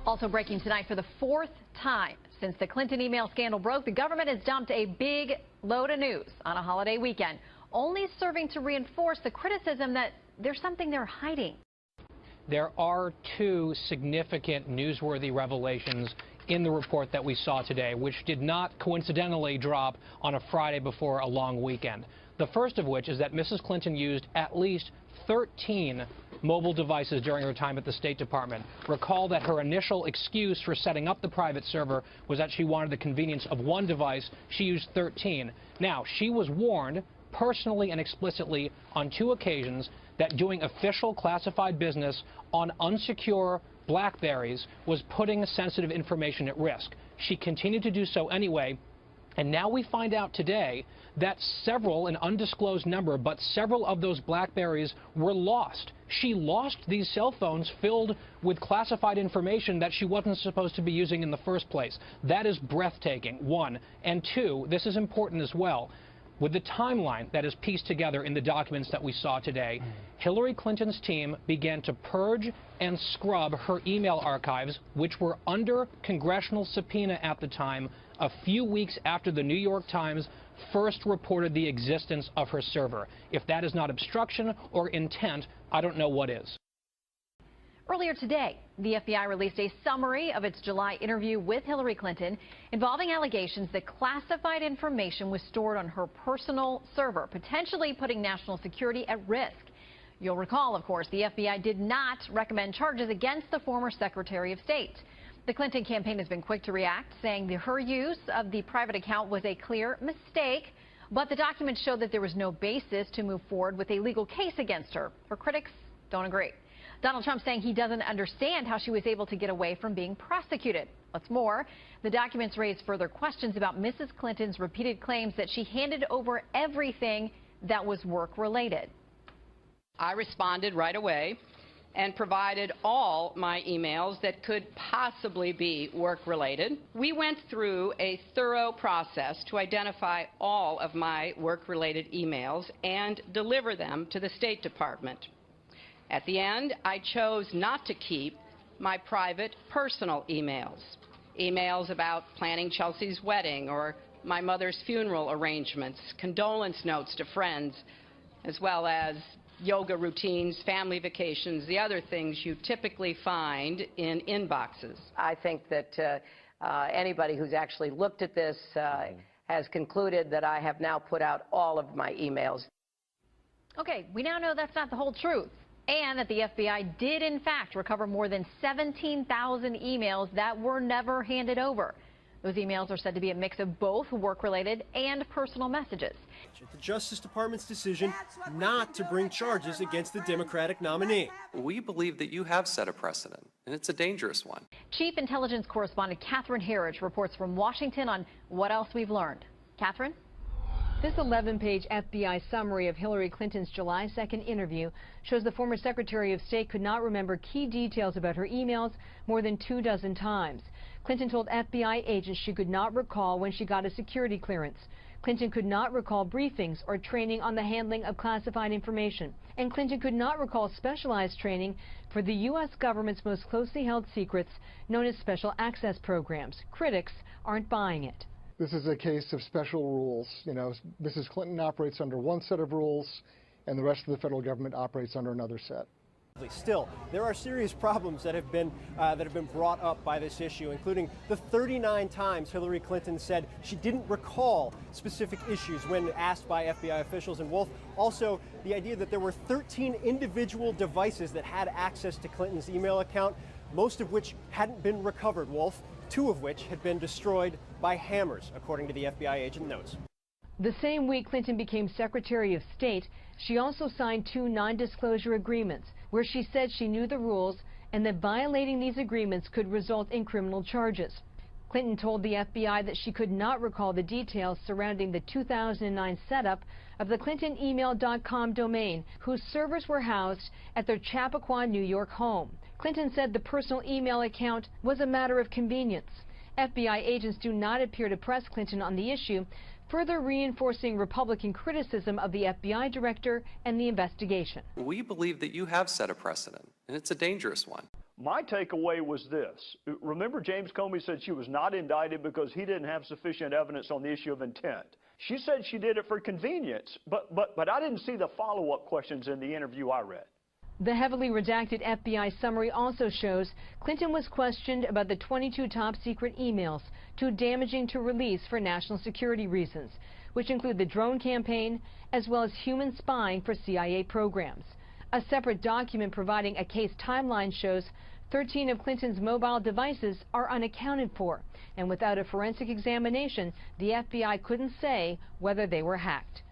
Also breaking tonight, for the fourth time since the Clinton email scandal broke, the government has dumped a big load of news on a holiday weekend, only serving to reinforce the criticism that there's something they're hiding. There are two significant newsworthy revelations in the report that we saw today, which did not coincidentally drop on a Friday before a long weekend. The first of which is that Mrs. Clinton used at least 13 mobile devices during her time at the State Department. Recall that her initial excuse for setting up the private server was that she wanted the convenience of one device. She used 13. Now, she was warned personally and explicitly on 2 occasions that doing official classified business on unsecure BlackBerries was putting sensitive information at risk. She continued to do so anyway, and now we find out today that several, an undisclosed number, but several of those BlackBerries were lost. She lost these cell phones filled with classified information that she wasn't supposed to be using in the first place. That is breathtaking, 1. And 2, this is important as well. With the timeline that is pieced together in the documents that we saw today, Hillary Clinton's team began to purge and scrub her email archives, which were under congressional subpoena at the time, a few weeks after the New York Times first reported the existence of her server. If that is not obstruction or intent, I don't know what is. Earlier today, the FBI released a summary of its July interview with Hillary Clinton involving allegations that classified information was stored on her personal server, potentially putting national security at risk. You'll recall, of course, the FBI did not recommend charges against the former Secretary of State. The Clinton campaign has been quick to react, saying that her use of the private account was a clear mistake, but the documents show that there was no basis to move forward with a legal case against her. Her critics don't agree. Donald Trump saying he doesn't understand how she was able to get away from being prosecuted. What's more, the documents raise further questions about Mrs. Clinton's repeated claims that she handed over everything that was work-related. I responded right away and provided all my emails that could possibly be work-related. We went through a thorough process to identify all of my work-related emails and deliver them to the State Department. At the end, I chose not to keep my private personal emails about planning Chelsea's wedding or my mother's funeral arrangements, condolence notes to friends, as well as yoga routines, family vacations, the other things you typically find in inboxes. I think that anybody who's actually looked at this has concluded that I have now put out all of my emails. Okay, we now know that's not the whole truth, and that the FBI did, in fact, recover more than 17,000 emails that were never handed over. Those emails are said to be a mix of both work-related and personal messages. The Justice Department's decision not to bring charges against the Democratic nominee. We believe that you have set a precedent, and it's a dangerous one. Chief Intelligence Correspondent Catherine Herridge reports from Washington on what else we've learned. Catherine? This 11-page FBI summary of Hillary Clinton's July 2nd interview shows the former Secretary of State could not remember key details about her emails more than 24 times. Clinton told FBI agents she could not recall when she got a security clearance. Clinton could not recall briefings or training on the handling of classified information. And Clinton could not recall specialized training for the U.S. government's most closely held secrets, known as special access programs. Critics aren't buying it. This is a case of special rules. You know, Mrs. Clinton operates under one set of rules, and the rest of the federal government operates under another set. Still, there are serious problems that have been brought up by this issue, including the 39 times Hillary Clinton said she didn't recall specific issues when asked by FBI officials. And Wolf, also the idea that there were 13 individual devices that had access to Clinton's email account, most of which hadn't been recovered, Wolf, 2 of which had been destroyed by hammers, according to the FBI agent notes. The same week Clinton became Secretary of State, she also signed 2 non-disclosure agreements where she said she knew the rules and that violating these agreements could result in criminal charges. Clinton told the FBI that she could not recall the details surrounding the 2009 setup of the ClintonEmail.com domain, whose servers were housed at their Chappaqua, New York home. Clinton said the personal email account was a matter of convenience. FBI agents do not appear to press Clinton on the issue, further reinforcing Republican criticism of the FBI director and the investigation. We believe that you have set a precedent, and it's a dangerous one. My takeaway was this. Remember, James Comey said she was not indicted because he didn't have sufficient evidence on the issue of intent. She said she did it for convenience, but I didn't see the follow-up questions in the interview I read. The heavily redacted FBI summary also shows Clinton was questioned about the 22 top-secret emails, too damaging to release for national security reasons, which include the drone campaign as well as human spying for CIA programs. A separate document providing a case timeline shows 13 of Clinton's mobile devices are unaccounted for, and without a forensic examination, the FBI couldn't say whether they were hacked.